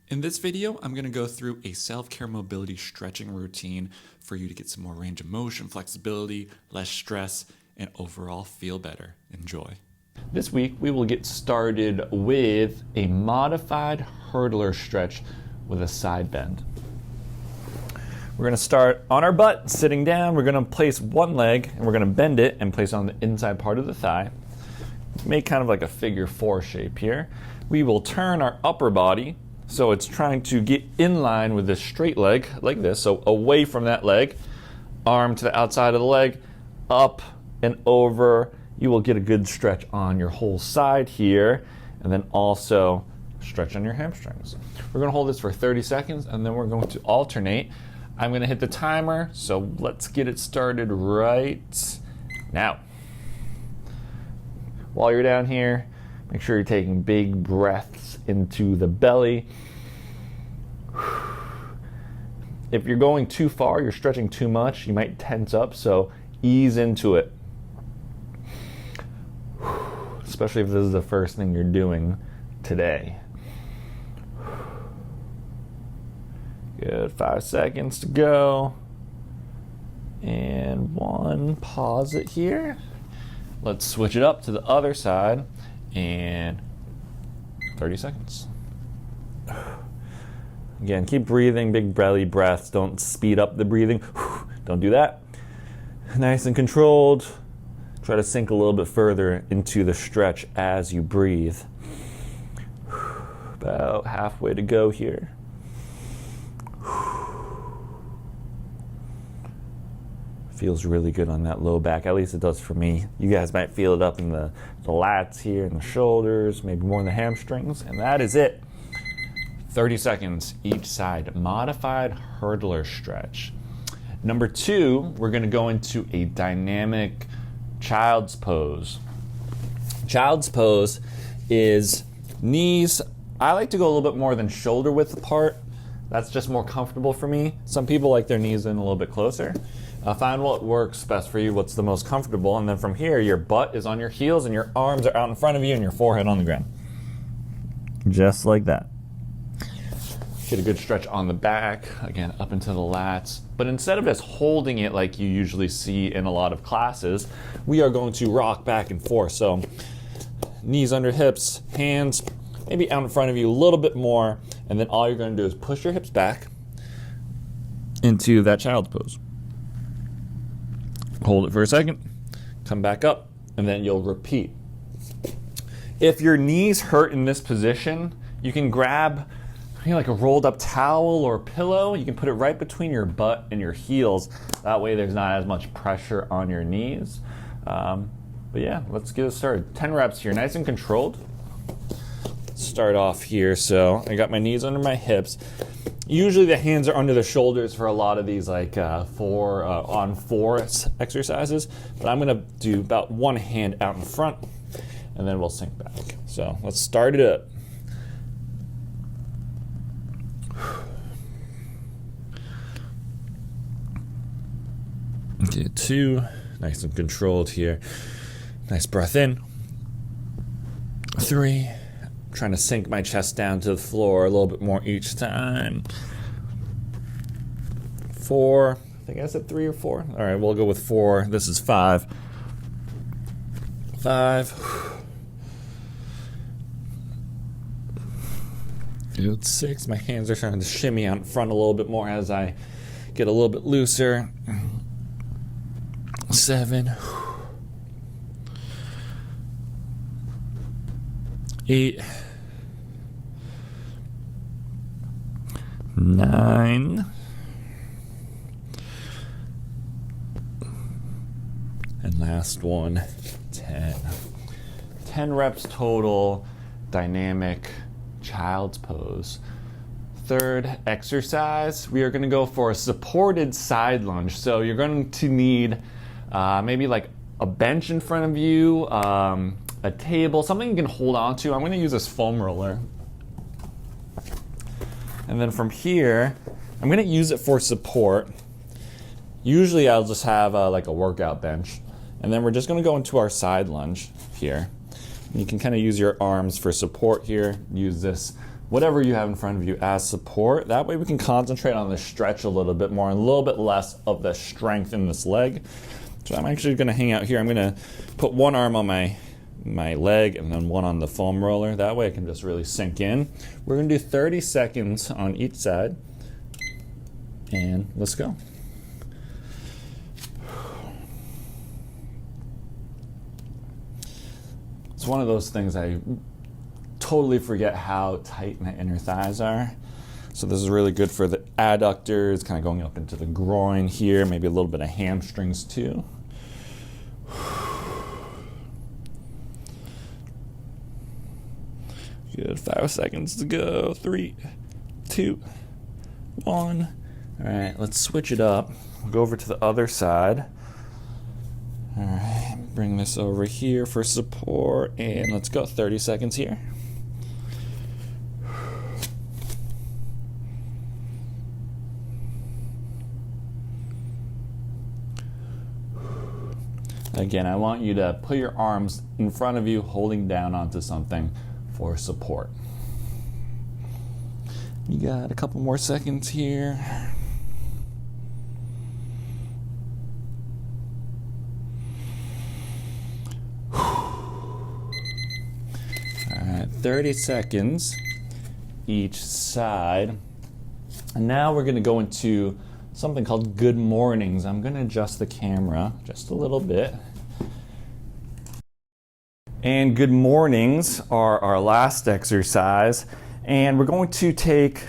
In this video, I'm going to go through a self-care mobility stretching routine for you to get some more range of motion, flexibility, less stress, and overall feel better. Enjoy. This week, we will get started with a modified hurdler stretch with a side bend. We're going to start on our butt, sitting down. We're going to place one leg, and we're going to bend it and place it on the inside part of the thigh. Make kind of like a figure 4 shape here. We will turn our upper body, so it's trying to get in line with this straight leg, like this, so away from that leg, arm to the outside of the leg, up and over. You will get a good stretch on your whole side here, and then also stretch on your hamstrings. We're going to hold this for 30 seconds, and then we're going to alternate. I'm going to hit the timer, so let's get it started right now. While you're down here, make sure you're taking big breaths into the belly. If you're going too far, you're stretching too much, you might tense up, so ease into it. Especially if this is the first thing you're doing today. Good, 5 seconds to go. And 1, pause it here. Let's switch it up to the other side, and 30 seconds. Again, keep breathing, big belly breaths. Don't speed up the breathing. Don't do that. Nice and controlled. Try to sink a little bit further into the stretch as you breathe. About halfway to go here. Feels really good on that low back, at least it does for me. You guys might feel it up in the lats here and the shoulders, maybe more in the hamstrings, and that is it. 30 seconds each side, modified hurdler stretch. Number 2, we're gonna go into a dynamic child's pose. Child's pose is knees, I like to go a little bit more than shoulder width apart. That's just more comfortable for me. Some people like their knees in a little bit closer. Find what works best for you, what's the most comfortable, and then from here, your butt is on your heels and your arms are out in front of you and your forehead on the ground. Just like that. Get a good stretch on the back, again, up into the lats. But instead of just holding it like you usually see in a lot of classes, we are going to rock back and forth. So knees under hips, hands maybe out in front of you a little bit more, and then all you're going to do is push your hips back into that child's pose. Hold it for a second, come back up, and then you'll repeat. If your knees hurt in this position, you can grab like a rolled up towel or pillow. You can put it right between your butt and your heels. That way there's not as much pressure on your knees. But yeah, let's get it started. 10 reps here, nice and controlled. Start off here, so I got my knees under my hips. Usually the hands are under the shoulders for a lot of these like 4 on 4 exercises, but I'm gonna do about one hand out in front and then we'll sink back. So let's start it up. Okay, 2, nice and controlled here. Nice breath in. 3, trying to sink my chest down to the floor a little bit more each time. 4, I think I said 3 or 4. All right, we'll go with 4. This is 5. 5. Good. 6. My hands are starting to shimmy out in front a little bit more as I get a little bit looser. 7. 8. 9. And last one, 10. 10 reps total, dynamic child's pose. Third exercise, we are going to go for a supported side lunge. So you're going to need maybe like a bench in front of you, a table, something you can hold on to. I'm going to use this foam roller. And then from here, I'm going to use it for support. Usually I'll just have like a workout bench. And then we're just going to go into our side lunge here. And you can kind of use your arms for support here. Use this whatever you have in front of you as support. That way we can concentrate on the stretch a little bit more and a little bit less of the strength in this leg. So I'm actually gonna hang out here. I'm gonna put one arm on my leg and then one on the foam roller. That way it can just really sink in. We're gonna do 30 seconds on each side. And let's go. It's one of those things I totally forget how tight my inner thighs are. So this is really good for the adductors, kind of going up into the groin here, maybe a little bit of hamstrings too. Good, 5 seconds to go. 3, 2, 1. All right, let's switch it up. We'll go over to the other side. All right, bring this over here for support, and let's go. 30 seconds here. Again, I want you to put your arms in front of you, holding down onto something for support. You got a couple more seconds here. All right, 30 seconds each side. And now we're gonna go into something called good mornings. I'm gonna adjust the camera just a little bit. And good mornings are our last exercise. And we're going to take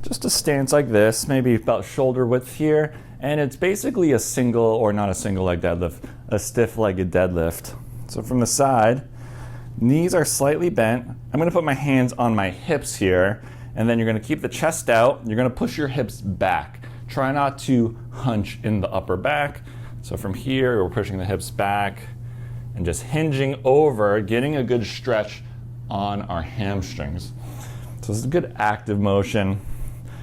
just a stance like this, maybe about shoulder width here. And it's basically a single, or not a single leg deadlift, a stiff-legged deadlift. So from the side, knees are slightly bent. I'm gonna put my hands on my hips here, and then you're gonna keep the chest out. You're gonna push your hips back. Try not to hunch in the upper back. So from here, we're pushing the hips back and just hinging over, getting a good stretch on our hamstrings. So this is a good active motion.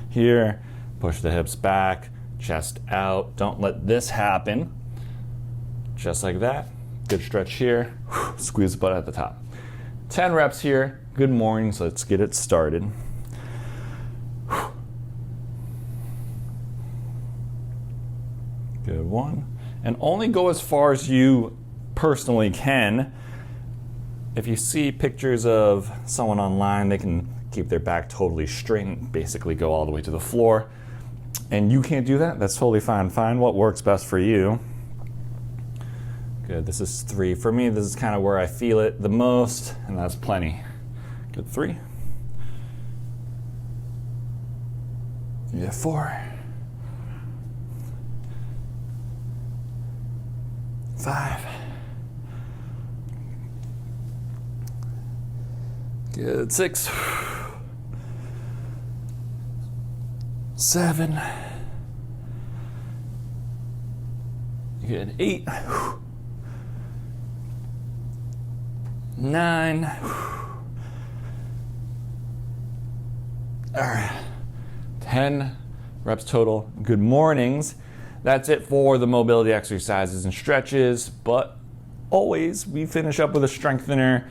Here, push the hips back, chest out. Don't let this happen. Just like that. Good stretch here. Squeeze the butt at the top. 10 reps here. Good morning, so let's get it started. Good one. And only go as far as you personally can. If you see pictures of someone online, they can keep their back totally straight and basically go all the way to the floor. And you can't do that, that's totally fine. Find what works best for you. Good, this is 3. For me, this is kind of where I feel it the most, and that's plenty. Good, 3. Yeah, 4. 5. Good, 6. 7. Good, 8. 9. All right, 10 reps total. Good mornings. That's it for the mobility exercises and stretches, but always we finish up with a strengthener.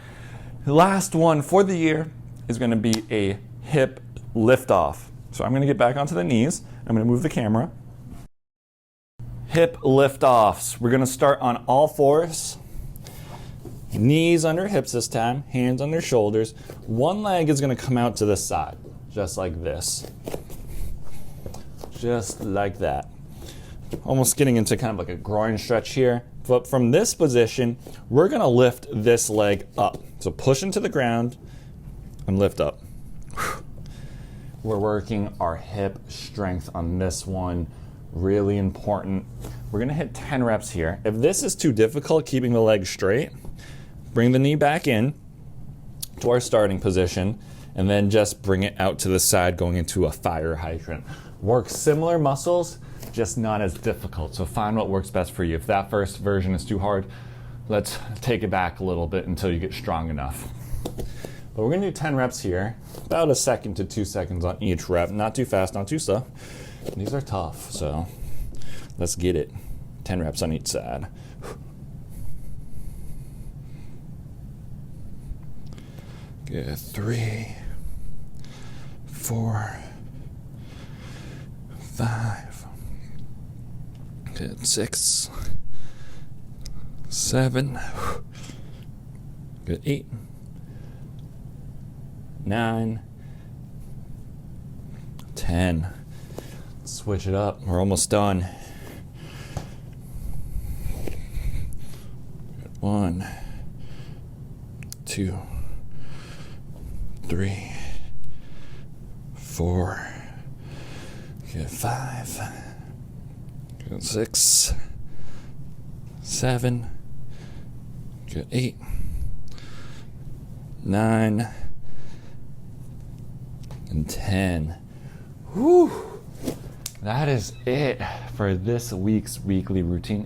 The last one for the year is going to be a hip lift off. So I'm going to get back onto the knees. I'm going to move the camera. Hip lift offs. We're going to start on all fours. Knees under hips this time, hands under shoulders. One leg is going to come out to the side, just like this. Just like that. Almost getting into kind of like a groin stretch here. But from this position, we're going to lift this leg up. So push into the ground and lift up. We're working our hip strength on this one. Really important. We're going to hit 10 reps here. If this is too difficult, keeping the leg straight, bring the knee back in to our starting position and then just bring it out to the side going into a fire hydrant. Work similar muscles, just not as difficult. So find what works best for you. If that first version is too hard, let's take it back a little bit until you get strong enough. But we're gonna do 10 reps here, about 1 second to 2 seconds on each rep. Not too fast, not too slow. These are tough, so let's get it. 10 reps on each side. Good, 3, 4, 5, good, 6, 7, good, 8, 9, 10. Switch it up. We're almost done. 1, 2, 3, 4, good, 5, good, 6, 7, good, 8, 9, and 10. Whew. That is it for this week's weekly routine.